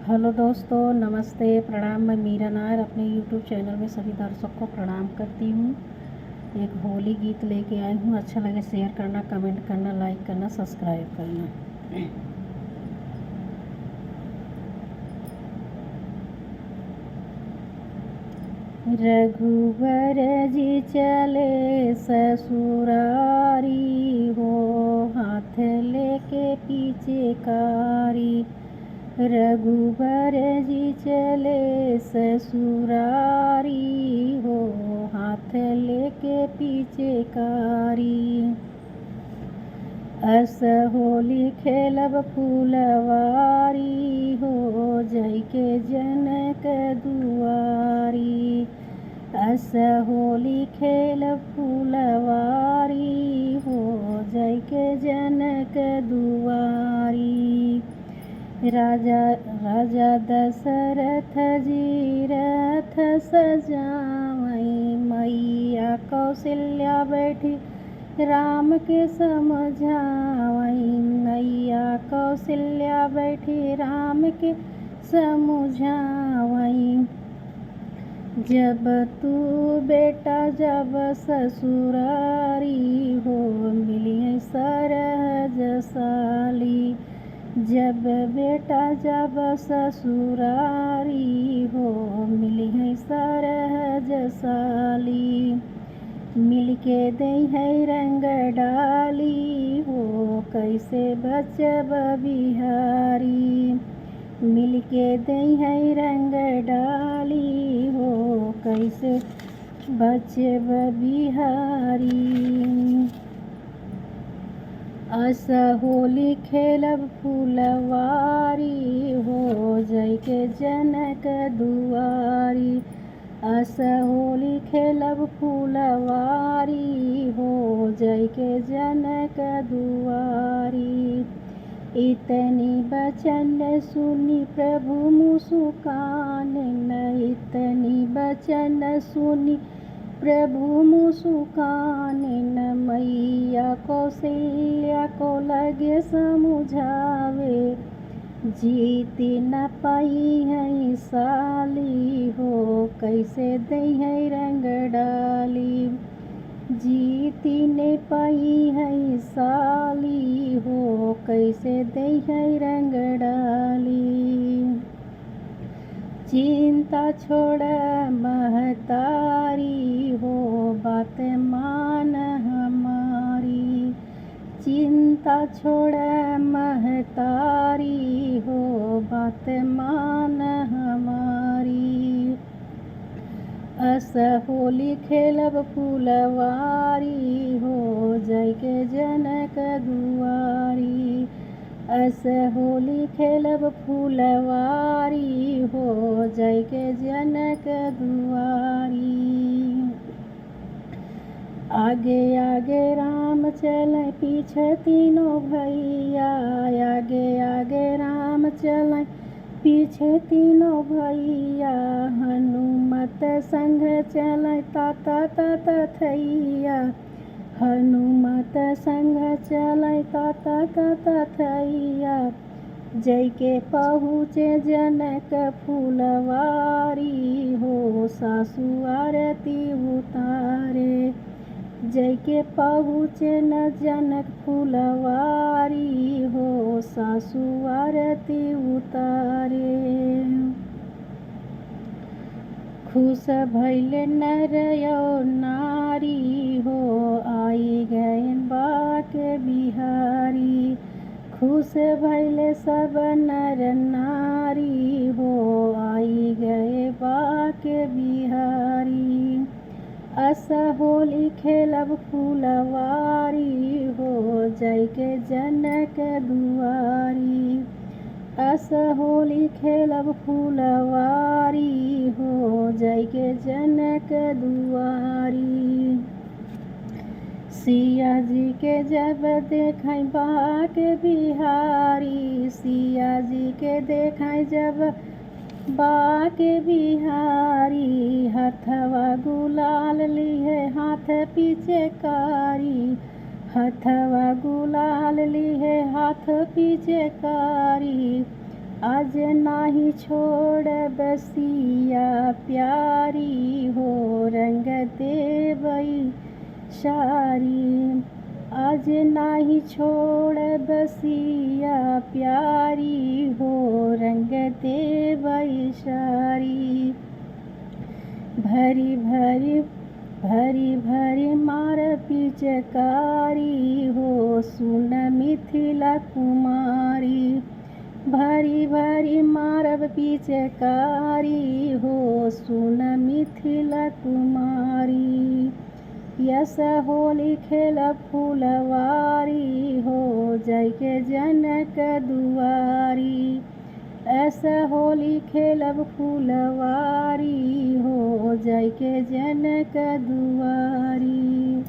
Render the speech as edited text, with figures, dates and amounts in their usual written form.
Hello दोस्तों, नमस्ते, प्रणाम। मैं मीरा नायर अपने यूट्यूब चैनल में सभी दर्शकों को प्रणाम करती हूँ। एक होली गीत लेके आई हूँ। अच्छा लगे शेयर करना, कमेंट करना, लाइक करना, सब्सक्राइब करना। रघुवर जी चले ससुरारी हो, हाथ लेके पीछे कारी। रघुबर जी चले ससुरारी हो, हाथ लेके पीछे कारी। अस होली खेलब फुलवारी हो, जय के जनक दुआरी। अस होली खेलब फुलवारी हो, जय के जनक दुआरी। राजा दशरथ जी रथ सजावई, मैया कौशल्या बैठी राम के समझावई। मैया कौशल्या बैठी राम के समझावई। जब तू बेटा जब ससुरारी हो, मिली सरहज साली। जब बेटा जब ससुरारी हो, मिली सरहज साली। मिलके दई है रंग डाली हो, कैसे बचब बिहारी। मिलके दई है रंग डाली हो, कैसे बचब बिहारी। अस होली खेलब फुलवारी हो, जय के जनक दुआरी। अस होली खेलब फुलवारी हो, जय के जनक दुआरी। इतनी बचन सुनी प्रभु मुस्कान, इतनी बचन सुनी प्रभु मुस्कान। मैया कौशल्या को लगे समझावे, जीती न पाई है साली हो, कैसे दई है रंग डाली। जीती ने पाई है साली हो, कैसे दई है रंग डाली। चिंता छोड़ महतारी हो, बात मान हमारी। चिंता छोड़ महतारी हो, बात मान हमारी। अस होली खेलब फुलवारी हो, जय के जनक दुआरी। अस होली खेलब फुलवारी हो, जय के जनक दुआरी। आगे आगे राम चलें पीछे तीनों भैया, आगे आगे राम चलें पीछे तीनों भैया। हनुमत संग चलें ताता ताता थैया, हनुमत संग चलें ताता ताता थैया। जय के पहुँचे जनक फुलवारी हो, सासु आरती उतारे। जय के पहुँचे न जनक फुलवारी हो, सासु आरती उतारे। खुश भइले नर और नारी हो, आई गए बाके बिहारी। खुश भइले सब नर नारी हो, आई गए बाके बिहारी। अस होली खेलब फुलवारी हो, जय के जनक दुआरी। अस होली खेलब फुलवारी हो, जय के जनक दुआरी। सिया जी के जब देखें बाके बिहारी, सिया जी के देखें जब बाके बिहारी। हथवा गुलाल लिए हाथ पीछे कारी, हथवा गुलाल लिए हाथ पीछे कारी। आज नाही छोड़ बसिया प्यारी हो रंग देवई शारी। आज नाही छोड़ बसिया प्यारी हो रंग देवई शारी। भरी भरी भरी भरी मार पिचकारी हो सुन मिथिला कुमारी। भरी भरी मारब पिचकारी हो सुन मिथिला कुमारी। यस होली खेल फुलवारी हो जाके जनक दुआरी। ऐसा होली खेलब फुलवारी हो जाके जनक दुआरी।